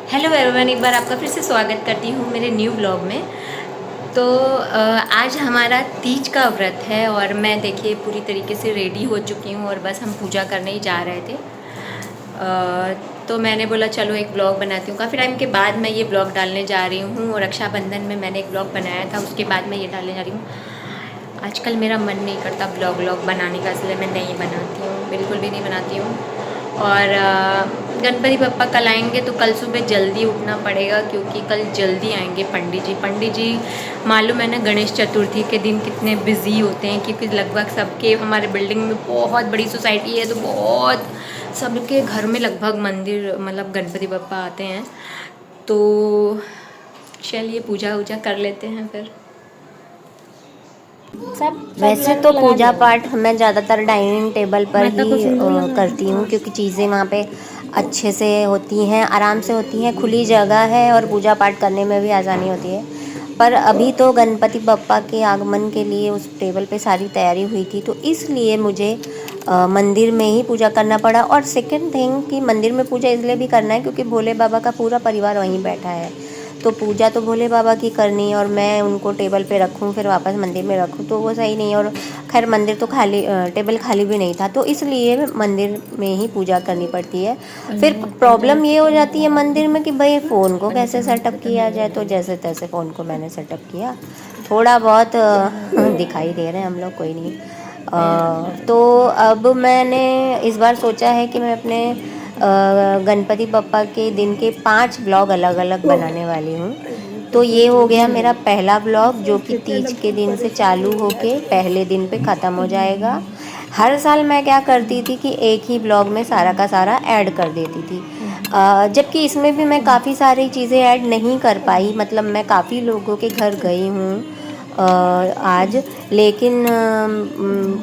Hello everyone, एक बार आपका फिर से स्वागत करती हूँ मेरे न्यू ब्लॉग में। तो आज हमारा तीज का व्रत है और मैं देखिए पूरी तरीके से रेडी हो चुकी हूँ और बस हम पूजा करने ही जा रहे थे। तो मैंने बोला चलो एक ब्लॉग बनाती हूँ। काफ़ी टाइम के बाद मैं ये ब्लॉग डालने जा रही हूँ और रक्षाबंधन में मैंने एक ब्लॉग बनाया था, उसके बाद मैं ये डालने जा रही हूँ। आजकल मेरा मन नहीं करता ब्लॉग बनाने का, इसलिए मैं नहीं बनाती हूँ, बिल्कुल भी नहीं बनाती हूँ। और गणपति बप्पा कल आएंगे तो कल सुबह जल्दी उठना पड़ेगा, क्योंकि कल जल्दी आएंगे पंडित जी। मालूम है ना, गणेश चतुर्थी के दिन कितने बिजी होते हैं, क्योंकि लगभग सबके हमारे बिल्डिंग में बहुत बड़ी सोसाइटी है, तो बहुत सबके घर में लगभग मंदिर मतलब गणपति बप्पा आते हैं। तो चलिए पूजा वूजा कर लेते हैं फिर। वैसे तो पूजा पाठ मैं ज़्यादातर डाइनिंग टेबल पर ही करती हूँ, क्योंकि चीज़ें वहाँ पे अच्छे से होती हैं, आराम से होती हैं, खुली जगह है और पूजा पाठ करने में भी आसानी होती है। पर अभी तो गणपति बप्पा के आगमन के लिए उस टेबल पे सारी तैयारी हुई थी, तो इसलिए मुझे मंदिर में ही पूजा करना पड़ा। और सेकंड थिंग कि मंदिर में पूजा इसलिए भी करना है क्योंकि भोले बाबा का पूरा परिवार वहीं बैठा है, तो पूजा तो भोले बाबा की करनी है और मैं उनको टेबल पे रखूँ फिर वापस मंदिर में रखूँ तो वो सही नहीं है। और खैर मंदिर तो खाली, टेबल खाली भी नहीं था, तो इसलिए मंदिर में ही पूजा करनी पड़ती है। फिर प्रॉब्लम ये हो जाती है मंदिर में कि भाई फ़ोन को कैसे सेटअप किया जाए, तो जैसे तैसे फ़ोन को मैंने सेटअप किया। थोड़ा बहुत दिखाई दे रहे हैं हम लोग, कोई नहीं। तो अब मैंने इस बार सोचा है कि मैं अपने गणपति बप्पा के दिन के 5 ब्लॉग अलग अलग बनाने वाली हूँ। तो ये हो गया मेरा पहला ब्लॉग, जो कि तीज के दिन से चालू होके पहले दिन पे ख़त्म हो जाएगा। हर साल मैं क्या करती थी कि एक ही ब्लॉग में सारा का सारा ऐड कर देती थी, जबकि इसमें भी मैं काफ़ी सारी चीज़ें ऐड नहीं कर पाई। मतलब मैं काफ़ी लोगों के घर गई हूँ आज, लेकिन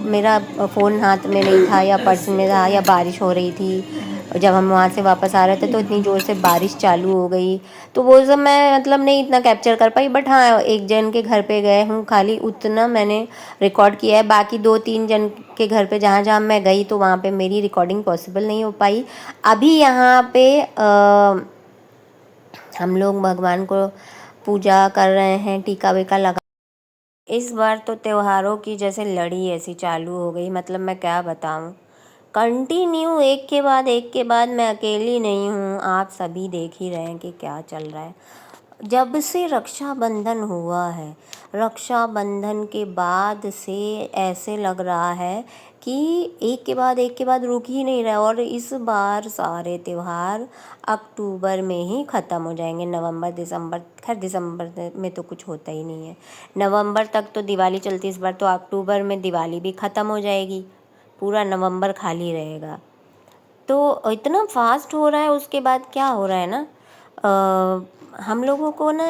मेरा फ़ोन हाथ में नहीं था या पर्स में था या बारिश हो रही थी। जब हम वहाँ से वापस आ रहे थे तो इतनी ज़ोर से बारिश चालू हो गई, तो वो सब मैं मतलब नहीं इतना कैप्चर कर पाई। बट हाँ, एक जन के घर पे गए हूँ, खाली उतना मैंने रिकॉर्ड किया है। बाकी 2-3 जन के घर पे जहाँ जहाँ मैं गई तो वहाँ पे मेरी रिकॉर्डिंग पॉसिबल नहीं हो पाई। अभी यहाँ पे हम लोग भगवान को पूजा कर रहे हैं, टीका वीका लगा। इस बार तो त्योहारों की जैसे लड़ी ऐसी चालू हो गई, मतलब मैं क्या बताऊँ, कंटिन्यू एक के बाद एक के बाद। मैं अकेली नहीं हूँ, आप सभी देख ही रहे हैं कि क्या चल रहा है। जब से रक्षाबंधन हुआ है, रक्षाबंधन के बाद से ऐसे लग रहा है कि एक के बाद रुक ही नहीं रहा। और इस बार सारे त्यौहार अक्टूबर में ही ख़त्म हो जाएंगे, नवंबर दिसंबर, खैर दिसंबर में तो कुछ होता ही नहीं है, नवंबर तक तो दिवाली चलती है इस बार, तो अक्टूबर में दिवाली भी ख़त्म हो जाएगी, पूरा नवंबर खाली रहेगा। तो इतना फास्ट हो रहा है। उसके बाद क्या हो रहा है ना, हम लोगों को ना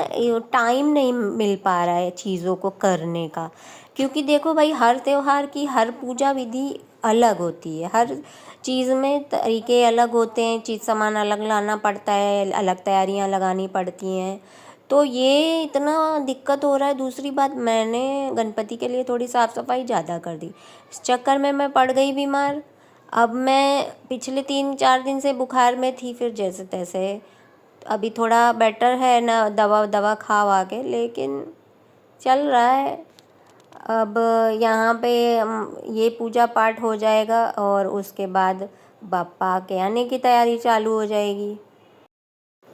टाइम नहीं मिल पा रहा है चीज़ों को करने का, क्योंकि देखो भाई, हर त्यौहार की हर पूजा विधि अलग होती है, हर चीज़ में तरीके अलग होते हैं, चीज़ सामान अलग लाना पड़ता है, अलग तैयारियां लगानी पड़ती हैं। तो ये इतना दिक्कत हो रहा है। दूसरी बात, मैंने गणपति के लिए थोड़ी साफ़ सफाई ज़्यादा कर दी, इस चक्कर में मैं पड़ गई बीमार। अब मैं पिछले 3-4 दिन से बुखार में थी, फिर जैसे तैसे अभी थोड़ा बेटर है ना, दवा खा वा के, लेकिन चल रहा है। अब यहाँ पे ये पूजा पाठ हो जाएगा और उसके बाद बापा के आने की तैयारी चालू हो जाएगी।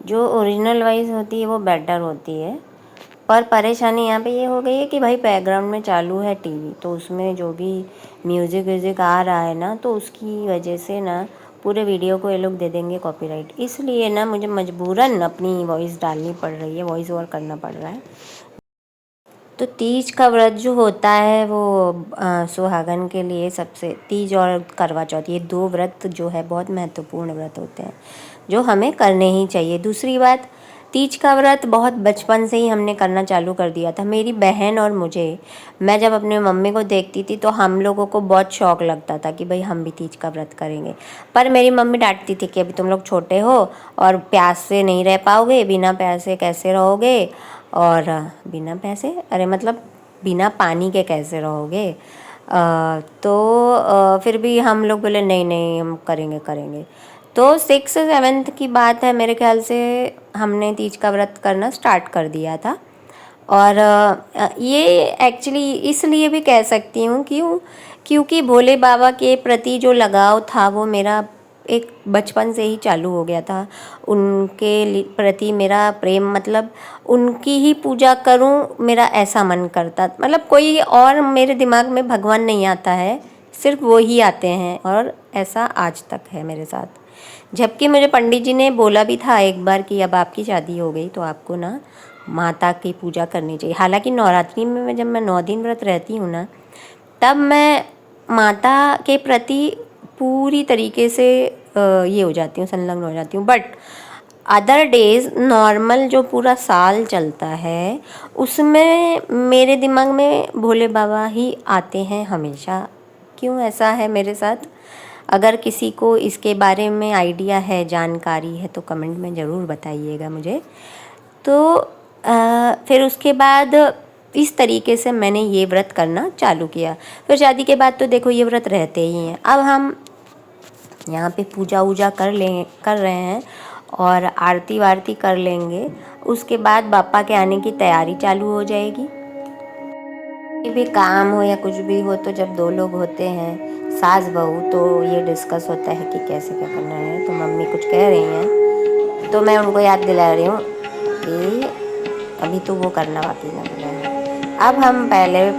जो ओरिजिनल वाइज होती है वो बेटर होती है, पर परेशानी यहाँ पे ये हो गई है कि भाई बैकग्राउंड में चालू है टीवी, तो उसमें जो भी म्यूज़िक व्यूज़िक आ रहा है ना, तो उसकी वजह से ना पूरे वीडियो को ये लोग दे देंगे कॉपीराइट। इसलिए ना मुझे मजबूरन अपनी वॉइस डालनी पड़ रही है, वॉइस ओवर करना पड़ रहा है। तो तीज का व्रत जो होता है वो सुहागन के लिए सबसे, तीज और करवा चौथ, ये 2 व्रत जो है बहुत महत्वपूर्ण व्रत होते हैं, जो हमें करने ही चाहिए। दूसरी बात, तीज का व्रत बहुत बचपन से ही हमने करना चालू कर दिया था, मेरी बहन और मुझे। मैं जब अपने मम्मी को देखती थी तो हम लोगों को बहुत शौक़ लगता था कि भाई हम भी तीज का व्रत करेंगे। पर मेरी मम्मी डांटती थी कि अभी तुम लोग छोटे हो और प्यास से नहीं रह पाओगे, बिना प्यासे कैसे रहोगे, और बिना पैसे, अरे मतलब बिना पानी के कैसे रहोगे। तो फिर भी हम लोग बोले नहीं नहीं हम करेंगे करेंगे। तो 6th 7th की बात है मेरे ख्याल से, हमने तीज का व्रत करना स्टार्ट कर दिया था। और ये एक्चुअली इसलिए भी कह सकती हूँ क्योंकि भोले बाबा के प्रति जो लगाव था वो मेरा एक बचपन से ही चालू हो गया था। उनके प्रति मेरा प्रेम, मतलब उनकी ही पूजा करूं, मेरा ऐसा मन करता। मतलब कोई और मेरे दिमाग में भगवान नहीं आता है, सिर्फ वो ही आते हैं, और ऐसा आज तक है मेरे साथ। जबकि मुझे पंडित जी ने बोला भी था एक बार कि अब आपकी शादी हो गई तो आपको ना माता की पूजा करनी चाहिए। हालांकि नवरात्रि में जब मैं 9 दिन व्रत रहती हूँ ना, तब मैं माता के प्रति पूरी तरीके से ये हो जाती हूँ, संलग्न हो जाती हूँ। बट अदर डेज नॉर्मल जो पूरा साल चलता है उसमें मेरे दिमाग में भोले बाबा ही आते हैं हमेशा। क्यों ऐसा है मेरे साथ? अगर किसी को इसके बारे में आइडिया है, जानकारी है, तो कमेंट में ज़रूर बताइएगा मुझे। तो फिर उसके बाद इस तरीके से मैंने ये व्रत करना चालू किया। फिर शादी के बाद तो देखो ये व्रत रहते ही हैं। अब हम यहाँ पे पूजा वूजा कर रहे हैं और आरती वारती कर लेंगे। उसके बाद बापा के आने की तैयारी चालू हो जाएगी। कोई भी काम हो या कुछ भी हो तो जब 2 लोग होते हैं, सास बहू, तो ये डिस्कस होता है कि कैसे क्या करना है। तो मम्मी कुछ कह रही हैं तो मैं उनको याद दिला रही हूँ कि अभी तो वो करना बाकी लग रहा है। अब हम पहले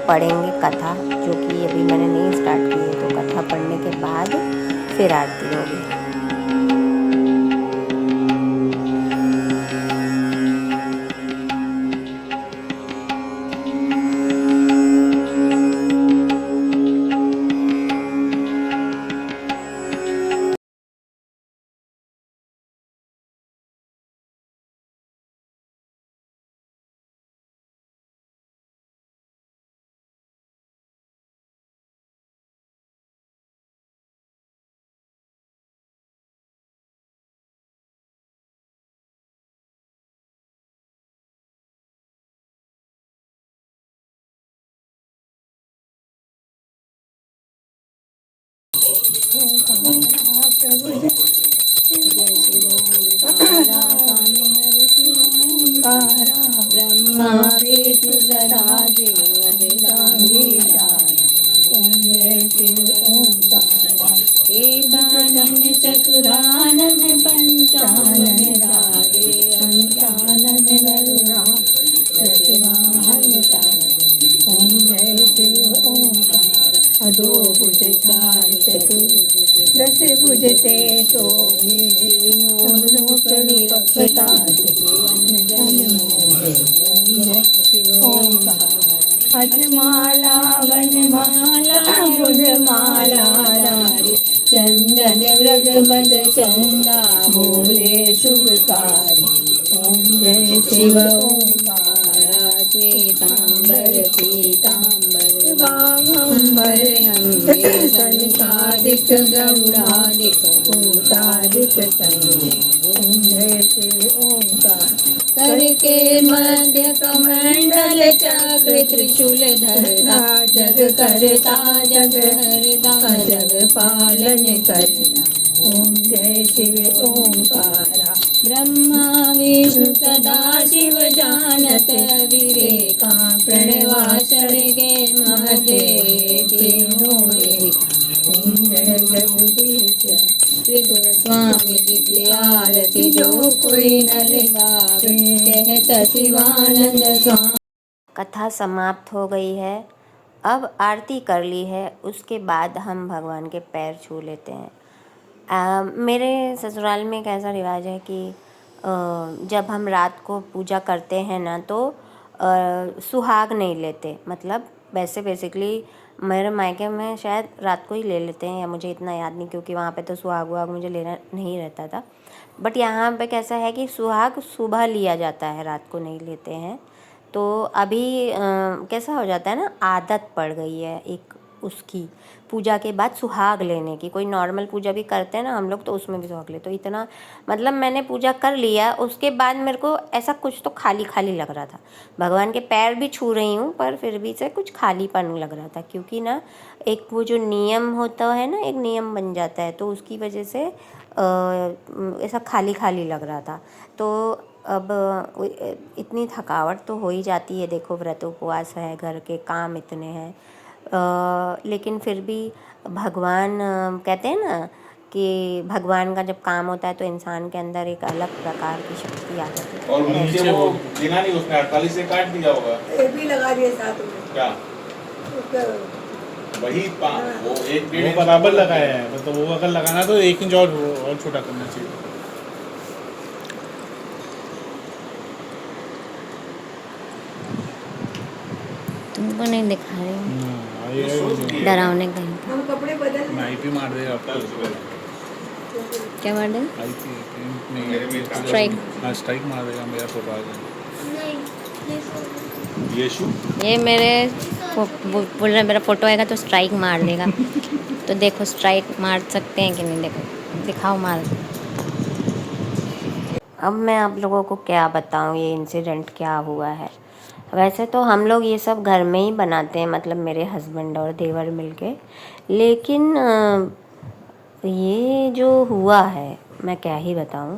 पढ़ेंगे कथा, जो कि अभी मैंने नहीं स्टार्ट की है। तो कथा पढ़ने के बाद फिर आरती होगी। ब्रह्मा विष्णु सदा शिव वेदांगी एकानन चतुरानन पंचानन रागे अंचानन करुणा सचिवाहन ओम जय शिव ओंकार अदो भुज चार चतुर दस भुज ते तो रक्षता हजमाला वनमाला गुणमाला चंदन व्रज मद चंदा भोले शुभकारी ओम जय शिव ओंकारा श्वेतांबर पीतांबर वाघंबर अंगे संसादिक गौरादिक भूतादिक संगे ओम जय शिव ओंकार करके मध्य कमंडल चक्र त्रिशूल धरता जग करता जग हरता जग पालन करता ओम जय शिव ओंकारा ब्रह्मा विष्णु सदा शिव जानत विवेका प्रणवाचर के महादेव तीनों एक ओम जय जगदीश त्रिगुण स्वामी जी की आरती जो कोई नर गावे कहत शिवानंद स्वामी। कथा समाप्त हो गई है। अब आरती कर ली है, उसके बाद हम भगवान के पैर छू लेते हैं। मेरे ससुराल में एक ऐसा रिवाज है कि जब हम रात को पूजा करते हैं ना तो सुहाग नहीं लेते। मतलब वैसे बेसिकली मेरे मायके में शायद रात को ही ले लेते हैं, या मुझे इतना याद नहीं, क्योंकि वहाँ पे तो सुहाग वहाग मुझे लेना नहीं रहता था। बट यहाँ पे कैसा है कि सुहाग सुबह लिया जाता है, रात को नहीं लेते हैं। तो अभी कैसा हो जाता है ना, आदत पड़ गई है एक उसकी पूजा के बाद सुहाग लेने की। कोई नॉर्मल पूजा भी करते हैं ना हम लोग, तो उसमें भी सुहाग लेते। तो इतना मतलब मैंने पूजा कर लिया, उसके बाद मेरे को ऐसा कुछ तो खाली खाली लग रहा था। भगवान के पैर भी छू रही हूँ पर फिर भी से कुछ खालीपन लग रहा था, क्योंकि ना एक वो जो नियम होता है ना, एक नियम बन जाता है, तो उसकी वजह से ऐसा खाली खाली लग रहा था। तो अब इतनी थकावट तो हो ही जाती है, देखो व्रत उपवास है, घर के काम इतने हैं, लेकिन फिर भी भगवान कहते हैं ना कि भगवान का जब काम होता है तो इंसान के अंदर एक अलग प्रकार की शक्ति आ जाती है। और नीचे वो बिना नहीं, उसने 48 से काट दिया होगा। ये भी लगा दिए साथ में क्या उसका वही वो एक वो बराबर लगाया है, मतलब वो अगर लगाना तो 1 इंच और छोटा करना चाहिए। तुमको नहीं दिखा रही हूँ, ये डरावने कहीं का। हम कपड़े बदल मैं आईपी मार देगा आपको। क्या वर्ड है? आईपी मेरे में स्ट्राइक। हाँ स्ट्राइक मार देगा, मेरा फोटो आ जाएगा। यीशु ये मेरे बोल रहे मेरा फ़ोटो आएगा तो स्ट्राइक मार देगा। तो देखो स्ट्राइक मार सकते हैं कि नहीं, देखो दिखाओ मार। अब मैं आप लोगों को क्या बताऊं ये इंसिडेंट क्या हुआ है। वैसे तो हम लोग ये सब घर में ही बनाते हैं, मतलब मेरे हस्बैंड और देवर मिलके, लेकिन ये जो हुआ है मैं क्या ही बताऊं।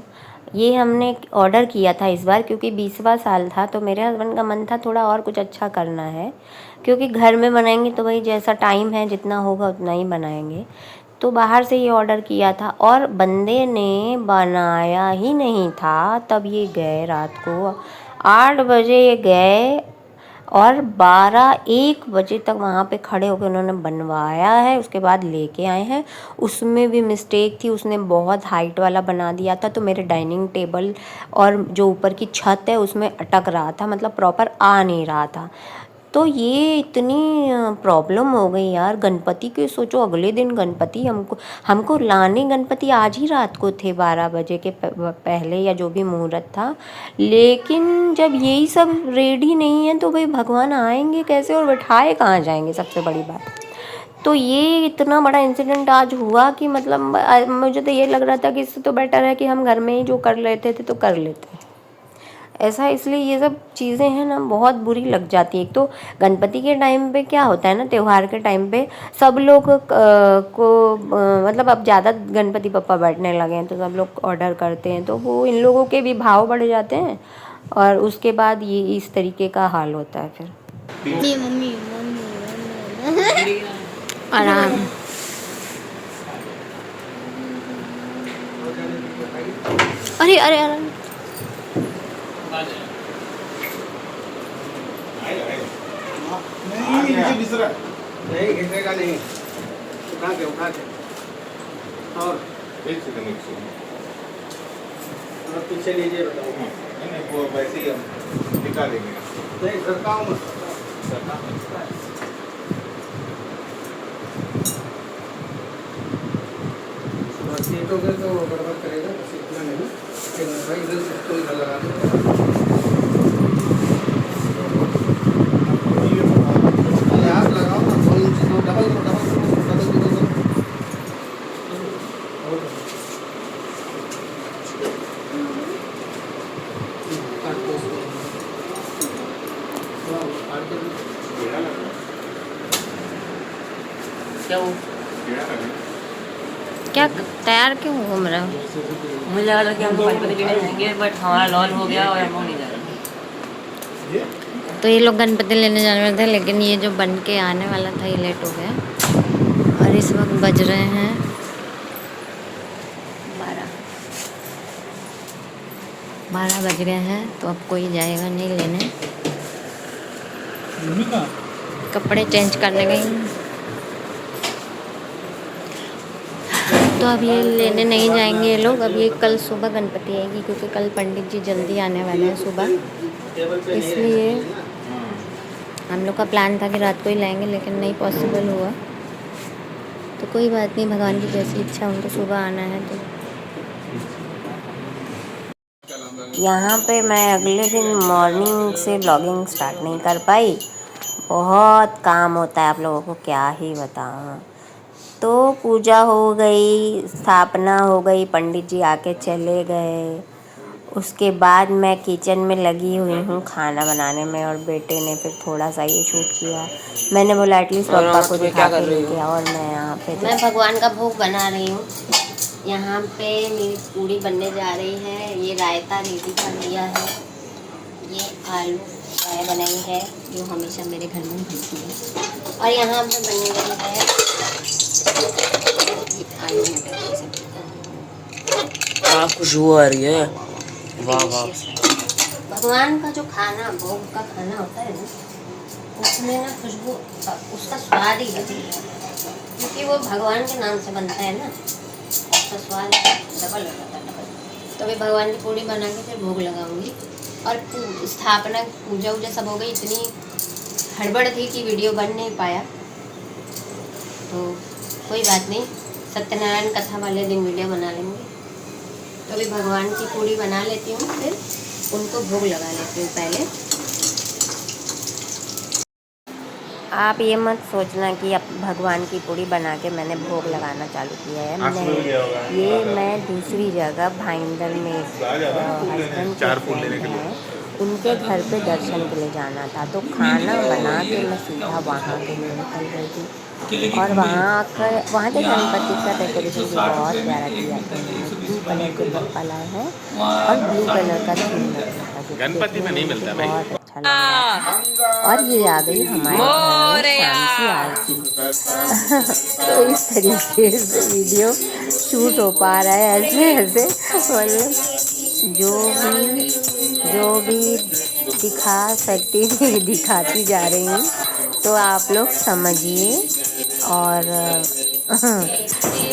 ये हमने ऑर्डर किया था इस बार, क्योंकि 20वां साल था, तो मेरे हस्बैंड का मन था थोड़ा और कुछ अच्छा करना है, क्योंकि घर में बनाएंगे तो भाई जैसा टाइम है जितना होगा उतना ही बनाएंगे। तो बाहर से ये ऑर्डर किया था और बंदे ने बनाया ही नहीं था, तब ये गए रात को 8 बजे ये गए और 12-1 बजे तक वहाँ पे खड़े होकर उन्होंने बनवाया है, उसके बाद लेके आए हैं। उसमें भी मिस्टेक थी, उसने बहुत हाइट वाला बना दिया था, तो मेरे डाइनिंग टेबल और जो ऊपर की छत है उसमें अटक रहा था, मतलब प्रॉपर आ नहीं रहा था। तो ये इतनी प्रॉब्लम हो गई यार। गणपति के सोचो, अगले दिन गणपति हमको लाने गणपति आज ही रात को थे 12 बजे के पहले या जो भी मुहूर्त था, लेकिन जब यही सब रेडी नहीं है तो भाई भगवान आएंगे कैसे और बैठाए कहाँ जाएंगे, सबसे बड़ी बात। तो ये इतना बड़ा इंसिडेंट आज हुआ कि मतलब मुझे तो ये लग रहा था कि इससे तो बेटर है कि हम घर में ही जो कर लेते थे तो कर लेते। ऐसा इसलिए ये सब चीज़ें हैं ना बहुत बुरी लग जाती है। एक तो गणपति के टाइम पे क्या होता है ना, त्यौहार के टाइम पे सब लोग मतलब अब ज़्यादा गणपति बप्पा बैठने लगे हैं तो सब लोग ऑर्डर करते हैं, तो वो इन लोगों के भी भाव बढ़ जाते हैं और उसके बाद ये इस तरीके का हाल होता है फिर। मम्मी आराम। अरे अरे अरे नहीं घिसेगा नहीं, उठा के और एक सेकंड और पीछे लीजिए, बताओ। नहीं वो वैसे ही हम दिखा देंगे। नहीं सरकाओ मत, सीटोगे तो गड़बड़ करेगा, बस इतना नहीं। भाई इधर से तो इधर लगा दो, आप लगाओ ना, 2 इंच तो डबल क्या तैयार क्यों घूम रहा हूँ? मुझे लगा था कि हम गणपति लेने जाएंगे, बट हमारा लॉन हो गया और हम लोग नहीं जा रहे। तो ये लोग गणपति लेने जाने वाले थे, लेकिन ये जो बन के आने वाला था ये लेट हो गया और इस वक्त बज रहे हैं 12 बज गए हैं। तो अब कोई जाएगा नहीं लेने, कपड़े चेंज करने गई। तो अब ये लेने नहीं जाएंगे ये लोग, अब ये कल सुबह गणपति आएगी, क्योंकि कल पंडित जी जल्दी आने वाले हैं सुबह, इसलिए हम लोग का प्लान था कि रात को ही लाएंगे, लेकिन नहीं पॉसिबल हुआ। तो कोई बात नहीं, भगवान की जैसी इच्छा, उनको सुबह आना है। तो यहाँ पे मैं अगले दिन मॉर्निंग से ब्लॉगिंग स्टार्ट नहीं कर पाई, बहुत काम होता है, आप लोगों को क्या ही बताऊँ। तो पूजा हो गई, स्थापना हो गई, पंडित जी आके चले गए, उसके बाद मैं किचन में लगी हुई हूँ खाना बनाने में, और बेटे ने फिर थोड़ा सा ये शूट किया। मैंने बोला एटलीस्ट पापा को दिखा के लेके आओ, और मैं यहाँ पे मैं भगवान का भोग बना रही हूँ। यहाँ पे मेरी पूड़ी बनने जा रही है। ये रायता रेडी कर लिया है। ये आलू फ्राई बनाई है जो हमेशा मेरे घर में बनती है। और यहाँ पे बनने वाली है आलू मटर की सब्जी। क्या खुशबू आ रही है, वाह वाह। भगवान का जो खाना, भोग का खाना होता है ना, उसमें ना खुशबू, उसका स्वाद ही अलग है, क्योंकि वो भगवान के नाम से बनता है ना, उसका स्वाद डबल हो जाता है, डबल। तो अभी भगवान की पूड़ी बना के फिर भोग लगाऊंगी। और स्थापना पूजा वूजा सब हो गई। इतनी हड़बड़ थी कि वीडियो बन नहीं पाया, तो कोई बात नहीं, सत्यनारायण कथा वाले दिन वीडियो बना लेंगे। तो अभी भगवान की पूड़ी बना लेती हूँ, फिर उनको भोग लगा लेती हूँ पहले। आप ये मत सोचना कि अब भगवान की पूड़ी बना के मैंने भोग लगाना चालू किया है। नहीं, ये मैं दूसरी जगह भाईंदर में हस्बैंड के हैं, उनके घर पे दर्शन के लिए जाना था, तो खाना बना के मैं सीधा वहाँ के लिए निकल गई थी। और वहाँ आकर वहाँ के गणपति का डेकोरेशन भी बहुत प्यारा किया था। ब्लू कलर के बप्पा लाए हैं और ब्लू कलर का थीम रखा था, गणपति में नहीं मिलता, बहुत अच्छा लग रहा था। और ये आ गई हमारे शाम की आरती। तो इस तरीके से वीडियो शूट हो पा रहा है, ऐसे ऐसे, मतलब जो भी दिखा सकती थी दिखाती जा रही हूँ, तो आप लोग समझिए और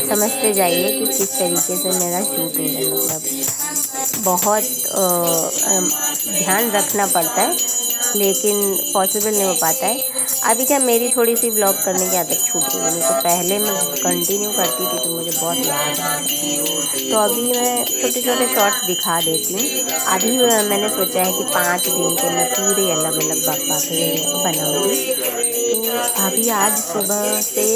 समझते जाइए कि किस तरीके से मेरा शूट हो रहा है। मतलब बहुत ध्यान रखना पड़ता है, लेकिन पॉसिबल नहीं हो पाता है। अभी क्या मेरी थोड़ी सी व्लॉग करने की आदत छूट गई, नहीं तो पहले मैं कंटिन्यू करती थी, तो मुझे बहुत याद है। तो अभी मैं छोटे छोटे शॉर्ट्स दिखा देती हूँ। अभी मैंने सोचा है कि 5 दिन के मैं पूरे अलग अलग बाबा के बनाऊँगी। तो अभी आज सुबह से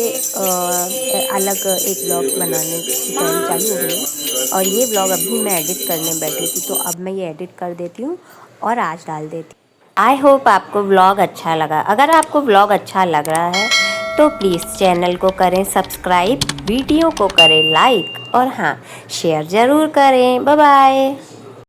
अलग एक व्लॉग बनाने की तैयारी चालू हो गई है, और ये व्लॉग अभी मैं एडिट करने बैठी थी, तो अब मैं ये एडिट कर देती हूँ और आज डाल देती हूँ। आई होप आपको व्लॉग अच्छा लगा। अगर आपको व्लॉग अच्छा लग रहा है तो प्लीज़ चैनल को करें सब्सक्राइब, वीडियो को करें लाइक, और हाँ, शेयर ज़रूर करें। Bye bye.